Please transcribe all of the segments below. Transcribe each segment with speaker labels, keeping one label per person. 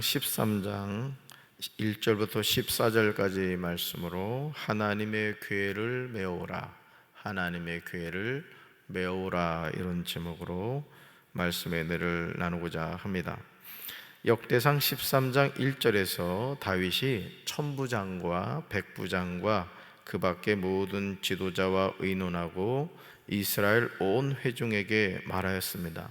Speaker 1: 13장 1절부터 14절까지 말씀으로 하나님의 교회를 메우라, 하나님의 교회를 메우라, 이런 제목으로 말씀의 은혜를 나누고자 합니다. 역대상 13장 1절에서 다윗이 천부장과 백부장과 그 밖의 모든 지도자와 의논하고 이스라엘 온 회중에게 말하였습니다.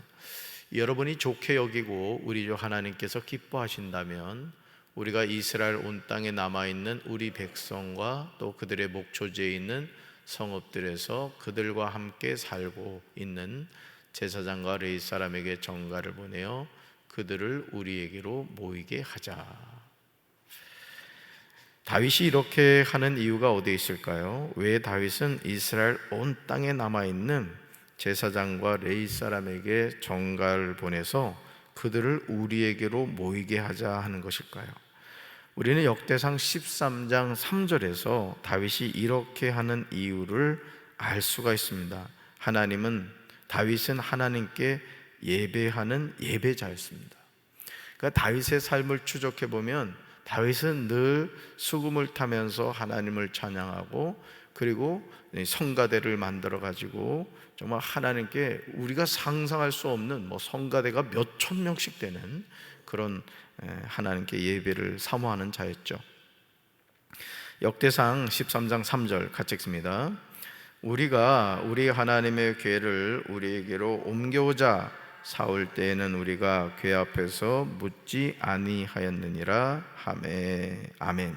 Speaker 1: 여러분이 좋게 여기고 우리 주 하나님께서 기뻐하신다면 우리가 이스라엘 온 땅에 남아있는 우리 백성과 또 그들의 목초지에 있는 성읍들에서 그들과 함께 살고 있는 제사장과 레위 사람에게 전가를 보내어 그들을 우리에게로 모이게 하자. 다윗이 이렇게 하는 이유가 어디에 있을까요? 왜 다윗은 이스라엘 온 땅에 남아있는 제사장과 레위 사람에게 전가를 보내서 그들을 우리에게로 모이게 하자 하는 것일까요? 우리는 역대상 13장 3절에서 다윗이 이렇게 하는 이유를 알 수가 있습니다. 다윗은 하나님께 예배하는 예배자였습니다. 그러니까 다윗의 삶을 추적해 보면 다윗은 늘 수금을 타면서 하나님을 찬양하고, 그리고 성가대를 만들어 가지고 정말 하나님께 우리가 상상할 수 없는 성가대가 몇천 명씩 되는 그런 하나님께 예배를 사모하는 자였죠. 역대상 13장 3절 같이 읽습니다. 우리가 우리 하나님의 궤를 우리에게로 옮겨오자. 사올 때에는 우리가 궤 앞에서 묻지 아니하였느니라 하매. 아멘.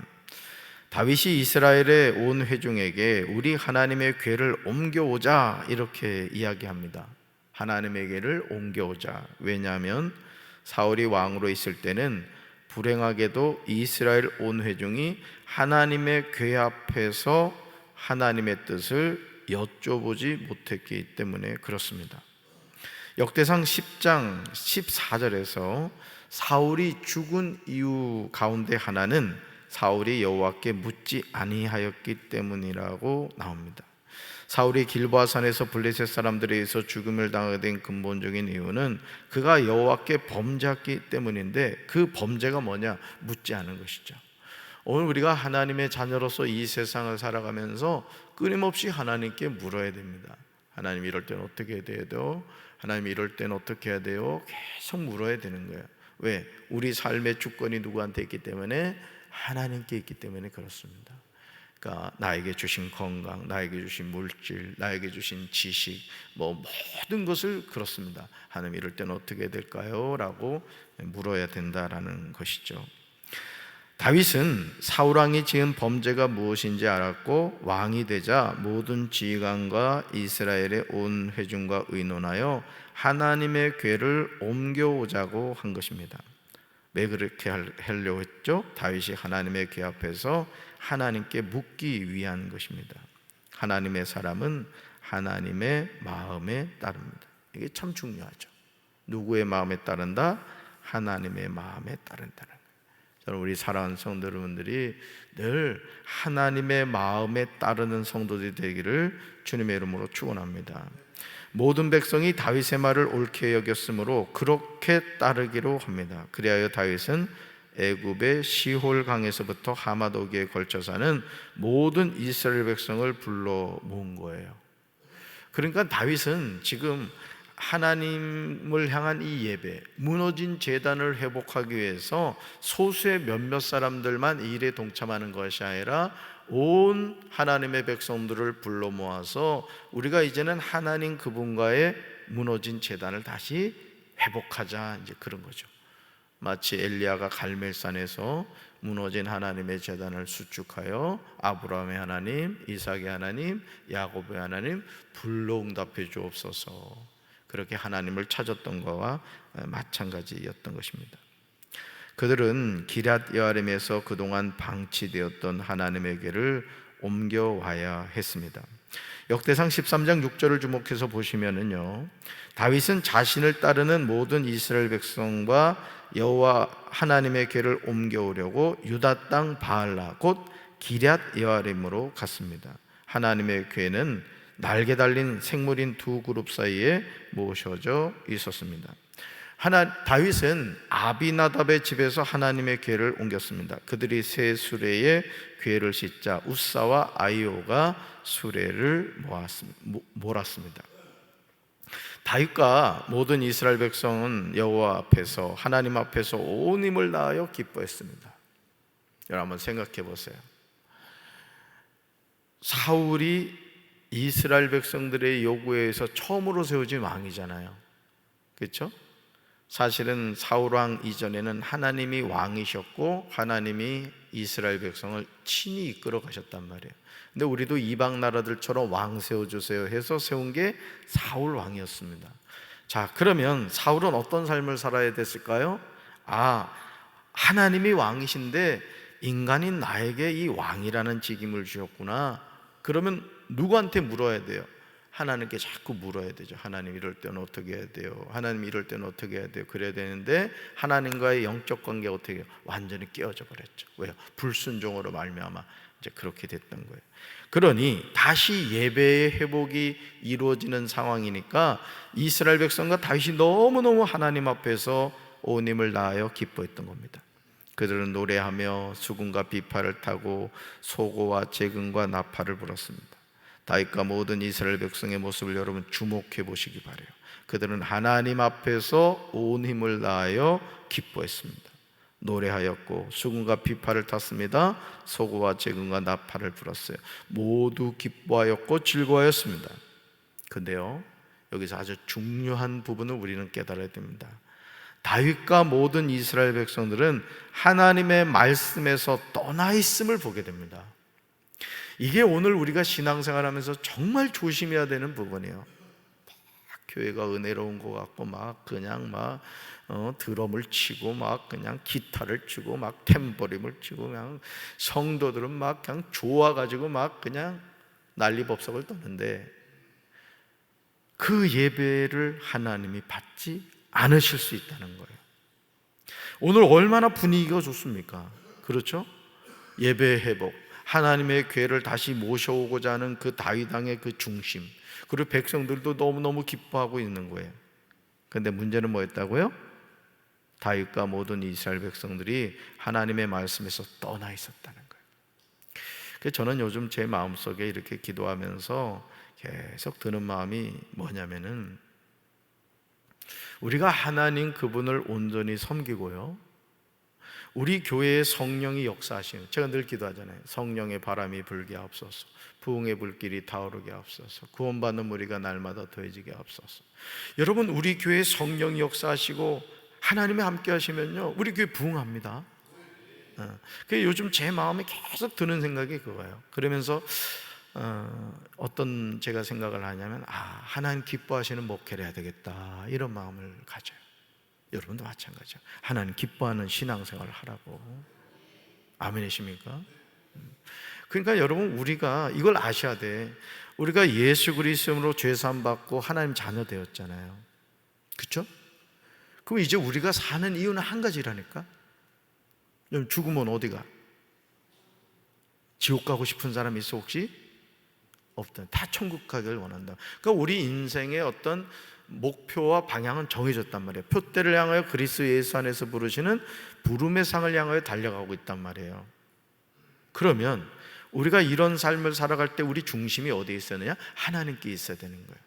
Speaker 1: 다윗이 이스라엘의 온 회중에게 우리 하나님의 궤를 옮겨오자 이렇게 이야기합니다. 하나님의 궤를 옮겨오자. 왜냐하면 사울이 왕으로 있을 때는 불행하게도 이스라엘 온 회중이 하나님의 궤 앞에서 하나님의 뜻을 여쭤보지 못했기 때문에 그렇습니다. 역대상 10장 14절에서 사울이 죽은 이유 가운데 하나는 사울이 여호와께 묻지 아니하였기 때문이라고 나옵니다. 사울이 길보아산에서 블레셋 사람들에 의해서 죽음을 당하게 된 근본적인 이유는 그가 여호와께 범죄했기 때문인데, 그 범죄가 뭐냐? 묻지 않은 것이죠. 오늘 우리가 하나님의 자녀로서 이 세상을 살아가면서 끊임없이 하나님께 물어야 됩니다. 하나님, 이럴 때는 어떻게 해야 돼요? 하나님, 이럴 때는 어떻게 해야 돼요? 계속 물어야 되는 거예요. 왜? 우리 삶의 주권이 누구한테 있기 때문에? 하나님께 있기 때문에 그렇습니다. 그러니까 나에게 주신 건강, 나에게 주신 물질, 나에게 주신 지식, 모든 것을 그렇습니다. 하나님, 이럴 때는 어떻게 해야 될까요? 라고 물어야 된다라는 것이죠. 다윗은 사울왕이 지은 범죄가 무엇인지 알았고, 왕이 되자 모든 지휘관과 이스라엘의 온 회중과 의논하여 하나님의 궤를 옮겨오자고 한 것입니다. 왜 그렇게 하려고 했죠? 다윗이 하나님의 궤 앞에서 하나님께 묻기 위한 것입니다. 하나님의 사람은 하나님의 마음에 따릅니다. 이게 참 중요하죠. 누구의 마음에 따른다? 하나님의 마음에 따른다는 거예요. 저는 우리 사랑하는 성도 여러분들이 늘 하나님의 마음에 따르는 성도들이 되기를 주님의 이름으로 축원합니다. 모든 백성이 다윗의 말을 옳게 여겼으므로 그렇게 따르기로 합니다. 그리하여 다윗은 애굽의 시홀 강에서부터 하마도기에 걸쳐 사는 모든 이스라엘 백성을 불러 모은 거예요. 그러니까 다윗은 지금 하나님을 향한 이 예배, 무너진 제단을 회복하기 위해서 소수의 몇몇 사람들만 이 일에 동참하는 것이 아니라 온 하나님의 백성들을 불러 모아서 우리가 이제는 하나님 그분과의 무너진 제단을 다시 회복하자, 이제 그런 거죠. 마치 엘리야가 갈멜산에서 무너진 하나님의 제단을 수축하여 아브라함의 하나님, 이삭의 하나님, 야곱의 하나님 불러 응답해 주옵소서, 그렇게 하나님을 찾았던 것과 마찬가지였던 것입니다. 그들은 기럇 여아림에서 그동안 방치되었던 하나님의 궤를 옮겨와야 했습니다. 역대상 13장 6절을 주목해서 보시면은요, 다윗은 자신을 따르는 모든 이스라엘 백성과 여호와 하나님의 궤를 옮겨오려고 유다 땅 바알라 곧 기럇 여아림으로 갔습니다. 하나님의 궤는 날개 달린 생물인 두 그룹 사이에 모셔져 있었습니다. 다윗은 아비나답의 집에서 하나님의 궤를 옮겼습니다. 그들이 새 수레에 궤를 싣자 우사와 아이오가 수레를 몰았습니다. 다윗과 모든 이스라엘 백성은 여호와 앞에서, 하나님 앞에서 온 힘을 다하여 기뻐했습니다. 여러분 한번 생각해 보세요. 사울이 이스라엘 백성들의 요구에 의해서 처음으로 세워진 왕이잖아요. 그렇죠? 사실은 사울 왕 이전에는 하나님이 왕이셨고 하나님이 이스라엘 백성을 친히 이끌어 가셨단 말이에요. 근데 우리도 이방 나라들처럼 왕 세워주세요 해서 세운 게 사울 왕이었습니다. 자, 그러면 사울은 어떤 삶을 살아야 됐을까요? 하나님이 왕이신데 인간인 나에게 이 왕이라는 직임을 주셨구나. 그러면 누구한테 물어야 돼요? 하나님께 자꾸 물어야 되죠. 하나님 이럴 때는 어떻게 해야 돼요? 하나님 이럴 때는 어떻게 해야 돼요? 그래야 되는데 하나님과의 영적 관계가 어떻게 해요? 완전히 깨어져 버렸죠. 왜요? 불순종으로 말미암아 이제 그렇게 됐던 거예요. 그러니 다시 예배의 회복이 이루어지는 상황이니까 이스라엘 백성과 다윗이 너무너무 하나님 앞에서 온 힘을 다하여 기뻐했던 겁니다. 그들은 노래하며 수금과 비파를 타고 소고와 재금과 나팔을 불었습니다. 다윗과 모든 이스라엘 백성의 모습을 여러분 주목해 보시기 바라요. 그들은 하나님 앞에서 온 힘을 다하여 기뻐했습니다. 노래하였고 수금과 비파를 탔습니다. 소고와 재금과 나팔을 불었어요. 모두 기뻐하였고 즐거워했습니다. 근데요, 여기서 아주 중요한 부분을 우리는 깨달아야 됩니다. 다윗과 모든 이스라엘 백성들은 하나님의 말씀에서 떠나 있음을 보게 됩니다. 이게 오늘 우리가 신앙생활하면서 정말 조심해야 되는 부분이에요. 막 교회가 은혜로운 것 같고 막 그냥 드럼을 치고 막 그냥 기타를 치고 막 탬버림을 치고 그냥 성도들은 막 그냥 좋아가지고 막 그냥 난리법석을 떠는데 그 예배를 하나님이 받지 않으실 수 있다는 거예요. 오늘 얼마나 분위기가 좋습니까? 그렇죠? 예배 회복, 하나님의 궤를 다시 모셔오고자 하는 그 다윗 왕의 그 중심, 그리고 백성들도 너무너무 기뻐하고 있는 거예요. 그런데 문제는 뭐였다고요? 다윗과 모든 이스라엘 백성들이 하나님의 말씀에서 떠나 있었다는 거예요. 그래서 저는 요즘 제 마음속에 이렇게 기도하면서 계속 드는 마음이 뭐냐면은 우리가 하나님 그분을 온전히 섬기고요, 우리 교회에 성령이 역사하시는, 제가 늘 기도하잖아요. 성령의 바람이 불게 하옵소서, 부흥의 불길이 타오르게 하옵소서, 구원받는 우리가 날마다 더해지게 하옵소서. 여러분, 우리 교회에 성령이 역사하시고 하나님이 함께 하시면요, 우리 교회 부흥합니다. 그게 요즘 제 마음에 계속 드는 생각이 그거예요. 그러면서 어떤 제가 생각을 하냐면 하나님 기뻐하시는 목회를 해야 되겠다, 이런 마음을 가져요. 여러분도 마찬가지죠. 하나님 기뻐하는 신앙생활을 하라고. 아멘이십니까? 그러니까 여러분, 우리가 이걸 아셔야 돼. 우리가 예수 그리스도로 죄 사함 받고 하나님 자녀 되었잖아요. 그렇죠? 그럼 이제 우리가 사는 이유는 한 가지라니까. 죽으면 어디가? 지옥 가고 싶은 사람 있어 혹시? 없다. 다 천국 가기를 원한다. 그러니까 우리 인생의 어떤 목표와 방향은 정해졌단 말이에요. 표대를 향하여 그리스도 예수 안에서 부르시는 부름의 상을 향하여 달려가고 있단 말이에요. 그러면 우리가 이런 삶을 살아갈 때 우리 중심이 어디에 있어야 되냐? 하나님께 있어야 되는 거예요.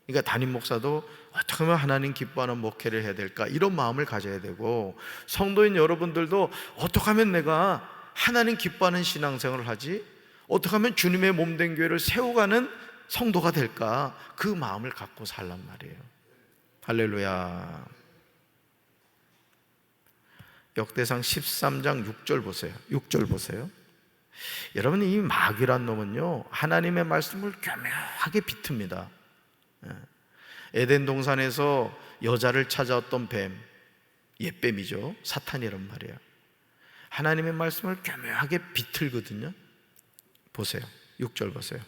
Speaker 1: 그러니까 담임 목사도 어떻게 하면 하나님 기뻐하는 목회를 해야 될까, 이런 마음을 가져야 되고, 성도인 여러분들도 어떻게 하면 내가 하나님 기뻐하는 신앙생활을 하지, 어떻게 하면 주님의 몸된 교회를 세워가는 성도가 될까, 그 마음을 갖고 살란 말이에요. 할렐루야. 역대상 13장 6절 보세요. 6절 보세요. 여러분, 이 마귀란 놈은요, 하나님의 말씀을 교묘하게 비틉니다. 에덴 동산에서 여자를 찾아왔던 뱀, 옛뱀이죠. 사탄이란 말이에요. 하나님의 말씀을 교묘하게 비틀거든요. 보세요. 6절 보세요.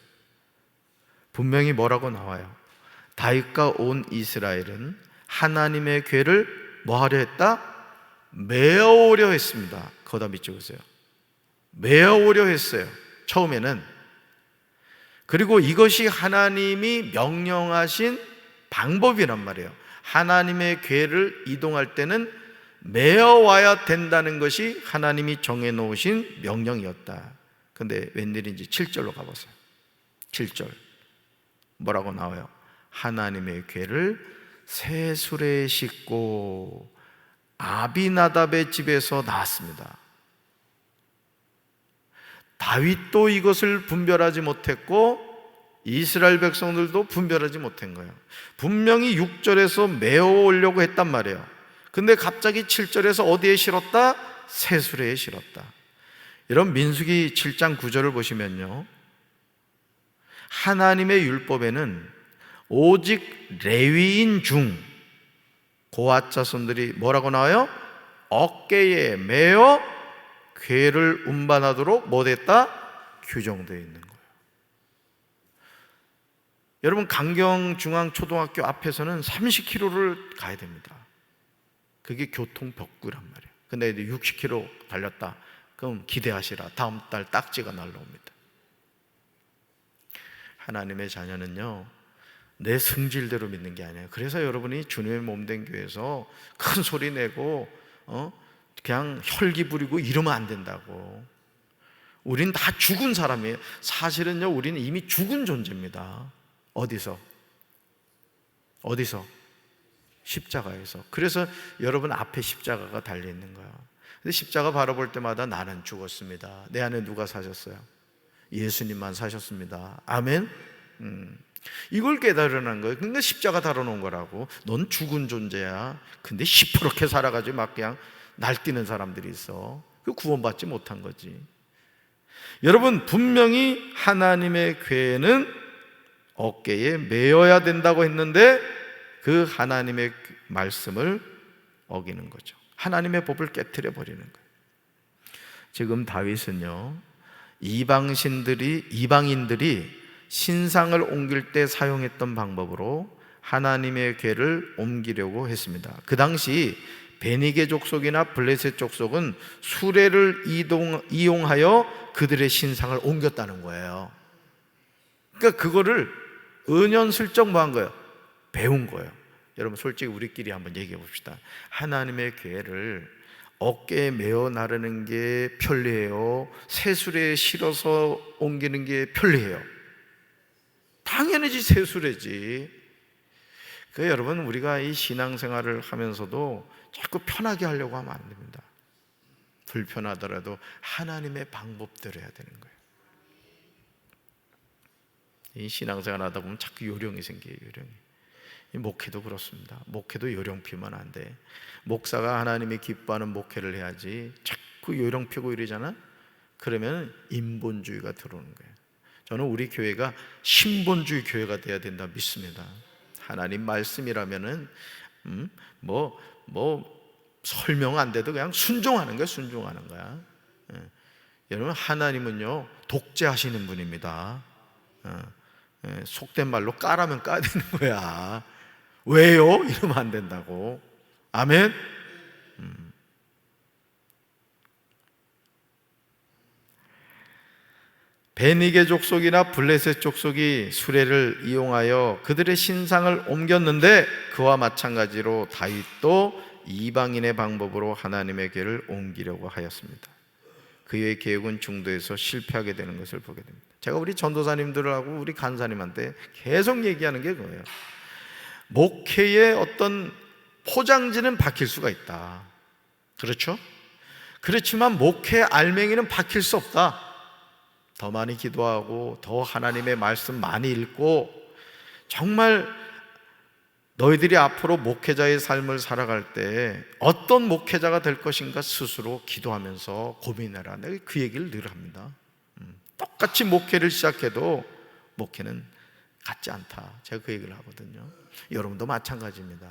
Speaker 1: 분명히 뭐라고 나와요? 다윗과 온 이스라엘은 하나님의 궤를 뭐하려 했다? 메어오려 했습니다. 거기다 밑줄 보세요. 메어오려 했어요, 처음에는. 그리고 이것이 하나님이 명령하신 방법이란 말이에요. 하나님의 궤를 이동할 때는 메어와야 된다는 것이 하나님이 정해놓으신 명령이었다. 근데 웬일인지 7절로 가보세요. 7절 뭐라고 나와요? 하나님의 궤를 새 수레에 싣고 아비나답의 집에서 나왔습니다. 다윗도 이것을 분별하지 못했고 이스라엘 백성들도 분별하지 못한 거예요. 분명히 6절에서 메어오려고 했단 말이에요. 근데 갑자기 7절에서 어디에 실었다? 새 수레에 실었다. 여러분, 민수기 7장 9절을 보시면요, 하나님의 율법에는 오직 레위인 중 고앗 자손들이 뭐라고 나와요? 어깨에 메어 궤를 운반하도록 뭐 됐다? 규정되어 있는 거예요. 여러분, 강경중앙초등학교 앞에서는 30km를 가야 됩니다. 그게 교통벽구란 말이에요. 근데 60km 달렸다. 그럼 기대하시라. 다음 달 딱지가 날라옵니다. 하나님의 자녀는요, 내 성질대로 믿는 게 아니에요. 그래서 여러분이 주님의 몸된 교회에서 큰 소리 내고 그냥 혈기 부리고 이러면 안 된다고. 우린 다 죽은 사람이에요. 사실은요, 우리는 이미 죽은 존재입니다. 어디서? 십자가에서. 그래서 여러분 앞에 십자가가 달려있는 거예요. 근데 십자가 바라볼 때마다 나는 죽었습니다. 내 안에 누가 사셨어요? 예수님만 사셨습니다. 아멘? 이걸 깨달으라는 거예요. 그러니까 십자가 달아놓은 거라고. 넌 죽은 존재야. 근데 시퍼렇게 살아가지고 막 그냥 날뛰는 사람들이 있어. 그 구원받지 못한 거지. 여러분, 분명히 하나님의 궤는 어깨에 메어야 된다고 했는데 그 하나님의 말씀을 어기는 거죠. 하나님의 법을 깨트려 버리는 거예요. 지금 다윗은요, 이방인들이 신상을 옮길 때 사용했던 방법으로 하나님의 궤를 옮기려고 했습니다. 그 당시 베니게 족속이나 블레셋 족속은 수레를 이용하여 그들의 신상을 옮겼다는 거예요. 그러니까 그거를 은연슬쩍 뭐 한 거예요? 배운 거예요. 여러분, 솔직히 우리끼리 한번 얘기해 봅시다. 하나님의 궤를 어깨에 메어 나르는 게 편리해요? 새수레에 실어서 옮기는 게 편리해요? 당연하지, 새수레지. 그 여러분, 우리가 이 신앙생활을 하면서도 자꾸 편하게 하려고 하면 안 됩니다. 불편하더라도 하나님의 방법대로 해야 되는 거예요. 이 신앙생활 하다 보면 자꾸 요령이 생겨요. 요령이. 이 목회도 그렇습니다. 목회도 요령 피우면 안 돼. 목사가 하나님이 기뻐하는 목회를 해야지 자꾸 요령 피우고 이러잖아. 그러면 인본주의가 들어오는 거예요. 저는 우리 교회가 신본주의 교회가 돼야 된다 믿습니다. 하나님 말씀이라면은 설명 안 돼도 그냥 순종하는 거야. 순종하는 거야. 여러분, 하나님은요 독재하시는 분입니다. 속된 말로 까라면 까야 되는 거야. 왜요? 이러면 안 된다고. 아멘. 베니게 족속이나 블레셋 족속이 수레를 이용하여 그들의 신상을 옮겼는데 그와 마찬가지로 다윗도 이방인의 방법으로 하나님의 궤를 옮기려고 하였습니다. 그의 계획은 중도에서 실패하게 되는 것을 보게 됩니다. 제가 우리 전도사님들하고 우리 간사님한테 계속 얘기하는 게 그거예요. 목회의 어떤 포장지는 바뀔 수가 있다. 그렇죠? 그렇지만 목회의 알맹이는 바뀔 수 없다. 더 많이 기도하고 더 하나님의 말씀 많이 읽고 정말 너희들이 앞으로 목회자의 삶을 살아갈 때 어떤 목회자가 될 것인가 스스로 기도하면서 고민해라. 내가 그 얘기를 늘 합니다. 똑같이 목회를 시작해도 목회는 같지 않다. 제가 그 얘기를 하거든요. 여러분도 마찬가지입니다.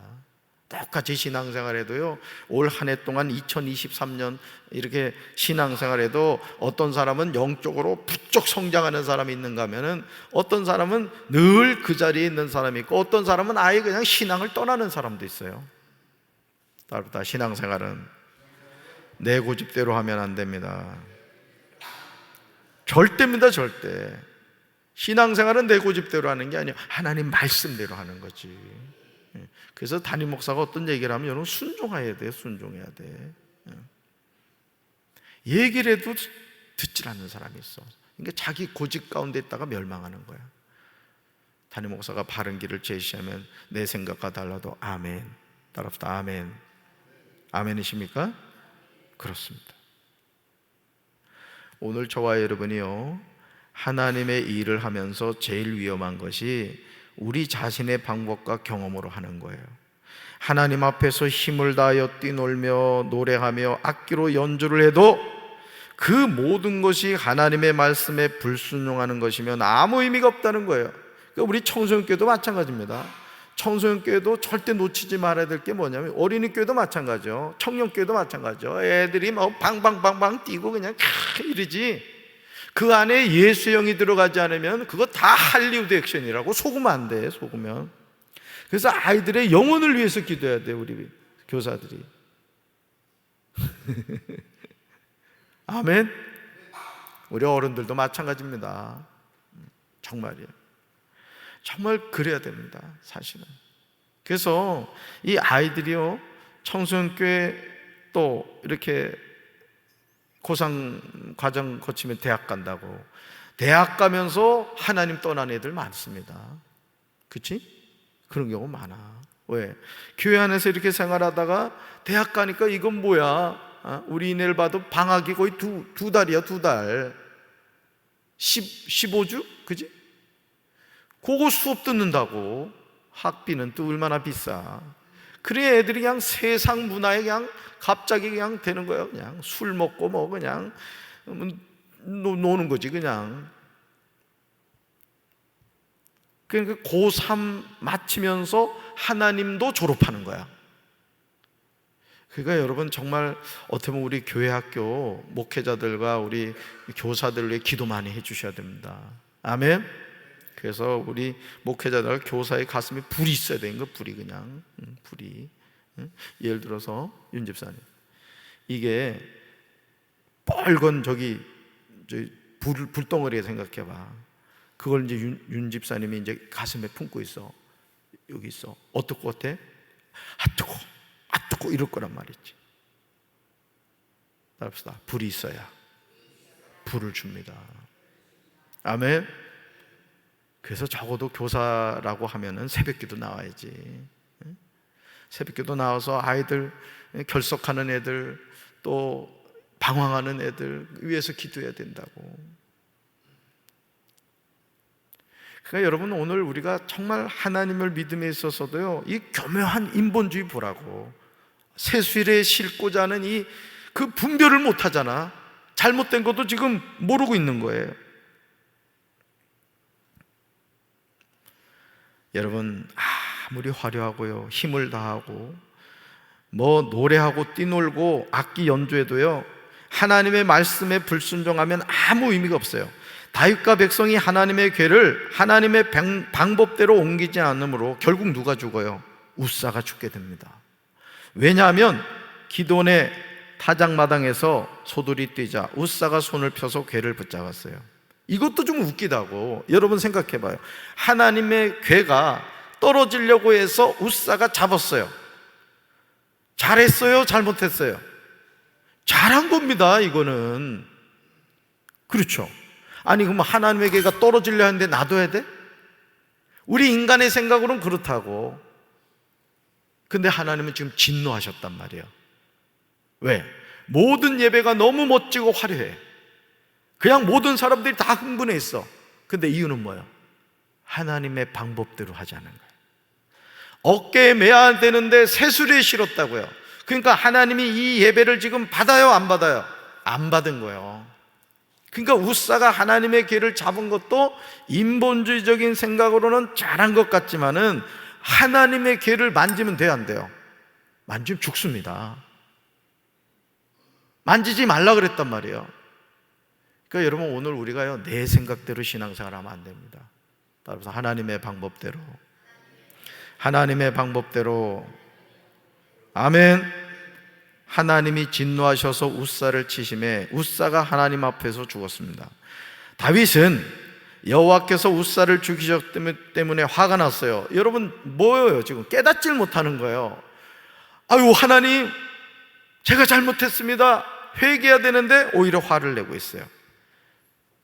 Speaker 1: 똑같이 신앙생활해도요, 올 한 해 동안 2023년 이렇게 신앙생활해도 어떤 사람은 영적으로 부쩍 성장하는 사람이 있는가 하면은 어떤 사람은 늘 그 자리에 있는 사람이 있고 어떤 사람은 아예 그냥 신앙을 떠나는 사람도 있어요. 따로 신앙생활은 내 고집대로 하면 안 됩니다. 절대입니다. 절대. 신앙생활은 내 고집대로 하는 게 아니에요. 하나님 말씀대로 하는 거지. 그래서 담임 목사가 어떤 얘기를 하면 여러분 순종해야 돼. 순종해야 돼. 얘기를 해도 듣질 않는 사람이 있어. 그러니까 자기 고집 가운데 있다가 멸망하는 거야. 담임 목사가 바른 길을 제시하면 내 생각과 달라도 아멘. 따라합시다. 아멘. 아멘이십니까? 그렇습니다. 오늘 저와 여러분이요, 하나님의 일을 하면서 제일 위험한 것이 우리 자신의 방법과 경험으로 하는 거예요. 하나님 앞에서 힘을 다하여 뛰놀며 노래하며 악기로 연주를 해도 그 모든 것이 하나님의 말씀에 불순종하는 것이면 아무 의미가 없다는 거예요. 그러니까 우리 청소년교회도 마찬가지입니다. 청소년교회도 절대 놓치지 말아야 될 게 뭐냐면, 어린이교회도 마찬가지죠. 청년교회도 마찬가지죠. 애들이 막 방방방방 뛰고 그냥 이러지, 그 안에 예수의 영이 들어가지 않으면 그거 다 할리우드 액션이라고. 속으면 안 돼. 속으면. 그래서 아이들의 영혼을 위해서 기도해야 돼, 우리 교사들이. 아멘. 우리 어른들도 마찬가지입니다. 정말이에요. 정말 그래야 됩니다, 사실은. 그래서 이 아이들이요, 청소년교회 또 이렇게 고상 과정 거치면 대학 간다고, 대학 가면서 하나님 떠난 애들 많습니다. 그치? 그런 경우 많아. 왜? 교회 안에서 이렇게 생활하다가 대학 가니까 이건 뭐야? 우리 이내를 봐도 방학이 거의 두 달이야, 2달. 15주? 그지? 그거 수업 듣는다고. 학비는 또 얼마나 비싸. 그래 애들이 그냥 세상 문화에 그냥 갑자기 그냥 되는 거예요. 그냥 술 먹고 뭐 그냥 노는 거지 그냥. 그러니까 고3 마치면서 하나님도 졸업하는 거야. 그러니까 여러분 정말 어떻게 보면 우리 교회 학교 목회자들과 우리 교사들을 위해 기도 많이 해주셔야 됩니다. 아멘. 그래서 우리 목회자들, 교사의 가슴에 불이 있어야 되는 거. 불이 그냥 불이. 예를 들어서 윤 집사님, 이게 빨간 불덩어리에 생각해봐. 그걸 이제 윤 집사님이 이제 가슴에 품고 있어. 여기 있어. 어떨 것 같아? 뜨거 이럴 거란 말이지. 따라합시다. 불이 있어야 불을 줍니다. 아멘. 그래서 적어도 교사라고 하면은 새벽기도 나와야지. 새벽기도 나와서 아이들 결석하는 애들, 또 방황하는 애들 위해서 기도해야 된다고. 그러니까 여러분 오늘 우리가 정말 하나님을 믿음에 있어서도요, 이 교묘한 인본주의 보라고. 세수일에 싣고자 하는 그 분별을 못 하잖아. 잘못된 것도 지금 모르고 있는 거예요. 여러분 아무리 화려하고요, 힘을 다하고 뭐 노래하고 뛰놀고 악기 연주해도요, 하나님의 말씀에 불순종하면 아무 의미가 없어요. 다윗과 백성이 하나님의 궤를 하나님의 방법대로 옮기지 않으므로 결국 누가 죽어요? 우사가 죽게 됩니다. 왜냐하면 기돈의 타작마당에서 소들이 뛰자 우사가 손을 펴서 궤를 붙잡았어요. 이것도 좀 웃기다고. 여러분 생각해봐요. 하나님의 궤가 떨어지려고 해서 우사가 잡았어요. 잘했어요? 잘못했어요? 잘한 겁니다, 이거는. 그렇죠? 아니 그럼 하나님의 궤가 떨어지려 하는데 놔둬야 돼? 우리 인간의 생각으로는 그렇다고. 근데 하나님은 지금 진노하셨단 말이에요. 왜? 모든 예배가 너무 멋지고 화려해. 그냥 모든 사람들이 다 흥분해 있어. 근데 이유는 뭐예요? 하나님의 방법대로 하지 않은 거예요. 어깨에 매야 되는데 새수리에 실었다고요. 그러니까 하나님이 이 예배를 지금 받아요, 안 받아요? 안 받은 거예요. 그러니까 우사가 하나님의 궤를 잡은 것도 인본주의적인 생각으로는 잘한 것 같지만은 하나님의 궤를 만지면 돼요, 안 돼요? 만지면 죽습니다. 만지지 말라 그랬단 말이에요. 그러니까 여러분 오늘 우리가요, 내 생각대로 신앙생활하면 안 됩니다. 따라서 하나님의 방법대로, 하나님의 방법대로. 아멘. 하나님이 진노하셔서 우사를 치심에 우사가 하나님 앞에서 죽었습니다. 다윗은 여호와께서 웃사를 죽이셨기 때문에 화가 났어요. 여러분 뭐예요? 지금 깨닫질 못하는 거예요. 아유, 하나님, 제가 잘못했습니다. 회개해야 되는데 오히려 화를 내고 있어요.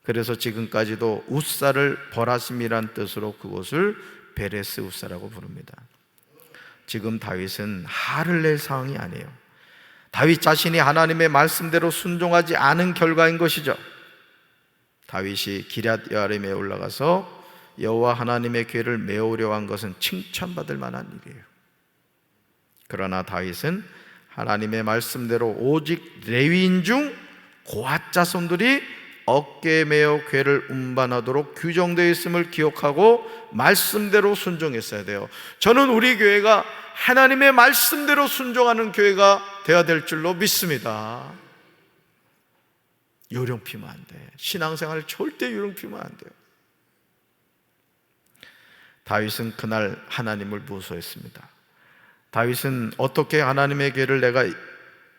Speaker 1: 그래서 지금까지도 웃사를 벌하심이란 뜻으로 그곳을 베레스 웃사라고 부릅니다. 지금 다윗은 화를 낼 상황이 아니에요. 다윗 자신이 하나님의 말씀대로 순종하지 않은 결과인 것이죠. 다윗이 기럇 여아림에 올라가서 여호와 하나님의 궤를 메우려 한 것은 칭찬받을 만한 일이에요. 그러나 다윗은 하나님의 말씀대로 오직 레위인 중 고앗 자손들이 어깨에 메어 궤를 운반하도록 규정되어 있음을 기억하고 말씀대로 순종했어야 돼요. 저는 우리 교회가 하나님의 말씀대로 순종하는 교회가 되어야 될 줄로 믿습니다. 요령 피면 안 돼. 신앙생활 절대 요령 피면 안 돼요. 다윗은 그날 하나님을 무서워했습니다. 다윗은 어떻게 하나님의 궤를 내가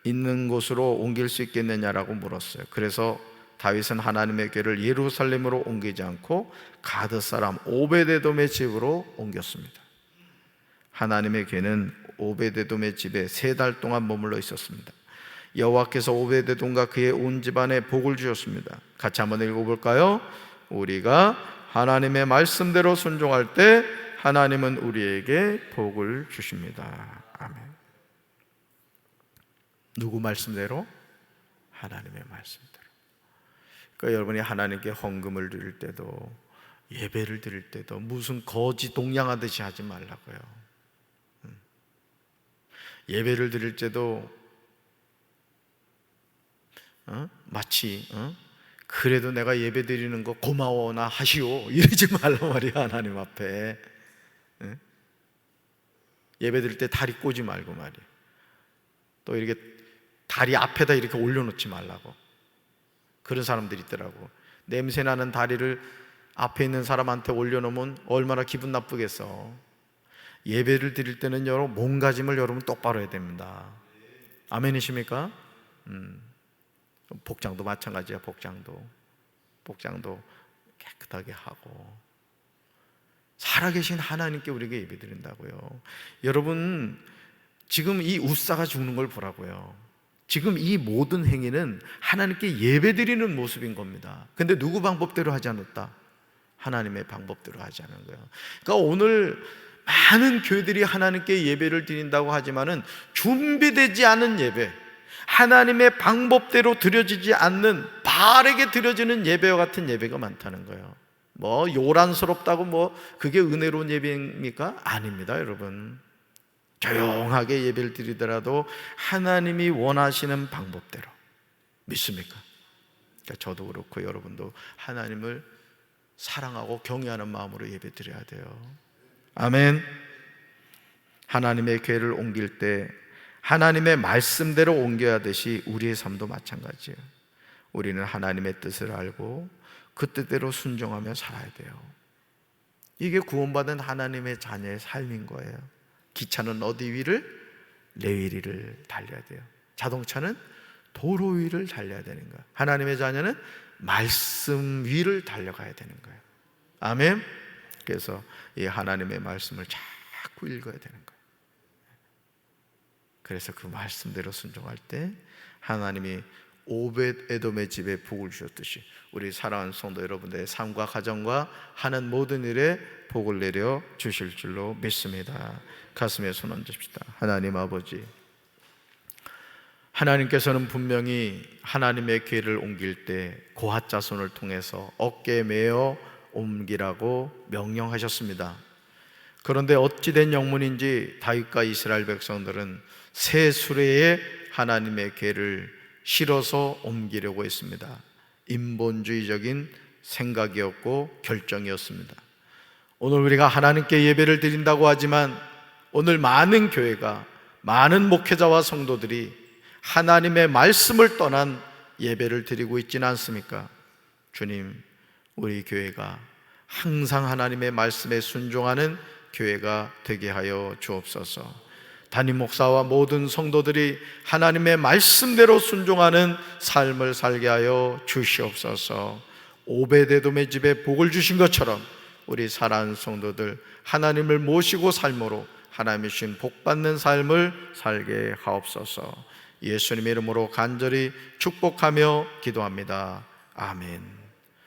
Speaker 1: 있는 곳으로 옮길 수 있겠느냐라고 물었어요. 그래서 다윗은 하나님의 궤를 예루살렘으로 옮기지 않고 가드 사람 오베데돔의 집으로 옮겼습니다. 하나님의 궤는 오베데돔의 집에 3달 동안 머물러 있었습니다. 여호와께서 오베데돔과 그의 온 집안에 복을 주셨습니다. 같이 한번 읽어볼까요? 우리가 하나님의 말씀대로 순종할 때 하나님은 우리에게 복을 주십니다. 아멘. 누구 말씀대로? 하나님의 말씀대로. 그러니까 여러분이 하나님께 헌금을 드릴 때도, 예배를 드릴 때도 무슨 거지 동냥하듯이 하지 말라고요. 예배를 드릴 때도 마치 그래도 내가 예배 드리는 거 고마워나 하시오 이러지 말란 말이야. 하나님 앞에 예배 드릴 때 다리 꼬지 말고 말이야. 또 이렇게 다리 앞에다 이렇게 올려놓지 말라고. 그런 사람들이 있더라고. 냄새나는 다리를 앞에 있는 사람한테 올려놓으면 얼마나 기분 나쁘겠어. 예배를 드릴 때는 여러분 몸가짐을 여러분 똑바로 해야 됩니다. 아멘이십니까? 복장도 마찬가지야. 복장도 깨끗하게 하고 살아계신 하나님께 우리에게 예배 드린다고요. 여러분 지금 이 웃사가 죽는 걸 보라고요. 지금 이 모든 행위는 하나님께 예배 드리는 모습인 겁니다. 근데 누구 방법대로 하지 않았다? 하나님의 방법대로 하지 않은 거예요. 그러니까 오늘 많은 교회들이 하나님께 예배를 드린다고 하지만은 준비되지 않은 예배, 하나님의 방법대로 드려지지 않는 바르게 드려지는 예배와 같은 예배가 많다는 거예요. 뭐 요란스럽다고 뭐 그게 은혜로운 예배입니까? 아닙니다, 여러분. 조용하게 예배를 드리더라도 하나님이 원하시는 방법대로. 믿습니까? 그러니까 저도 그렇고 여러분도 하나님을 사랑하고 경외하는 마음으로 예배 드려야 돼요. 아멘. 하나님의 궤를 옮길 때 하나님의 말씀대로 옮겨야 하듯이 우리의 삶도 마찬가지예요. 우리는 하나님의 뜻을 알고 그 뜻대로 순종하며 살아야 돼요. 이게 구원받은 하나님의 자녀의 삶인 거예요. 기차는 어디 위를? 레위리를 달려야 돼요. 자동차는 도로 위를 달려야 되는 거예요. 하나님의 자녀는 말씀 위를 달려가야 되는 거예요. 아멘. 그래서 이 하나님의 말씀을 자꾸 읽어야 되는 거예요. 그래서 그 말씀대로 순종할 때 하나님이 오벳에돔의 집에 복을 주셨듯이 우리 사랑하는 성도 여러분들의 삶과 가정과 하는 모든 일에 복을 내려 주실 줄로 믿습니다. 가슴에 손 얹읍시다. 하나님 아버지, 하나님께서는 분명히 하나님의 궤를 옮길 때 고앗 자손을 통해서 어깨에 메어 옮기라고 명령하셨습니다. 그런데 어찌된 영문인지 다윗과 이스라엘 백성들은 새 수레에 하나님의 궤를 실어서 옮기려고 했습니다. 인본주의적인 생각이었고 결정이었습니다. 오늘 우리가 하나님께 예배를 드린다고 하지만 오늘 많은 교회가, 많은 목회자와 성도들이 하나님의 말씀을 떠난 예배를 드리고 있지는 않습니까? 주님, 우리 교회가 항상 하나님의 말씀에 순종하는 교회가 되게 하여 주옵소서. 담임 목사와 모든 성도들이 하나님의 말씀대로 순종하는 삶을 살게 하여 주시옵소서. 오베데돔의 집에 복을 주신 것처럼 우리 사랑하는 성도들 하나님을 모시고 삶으로 하나님이 주신 복받는 삶을 살게 하옵소서. 예수님의 이름으로 간절히 축복하며 기도합니다. 아멘.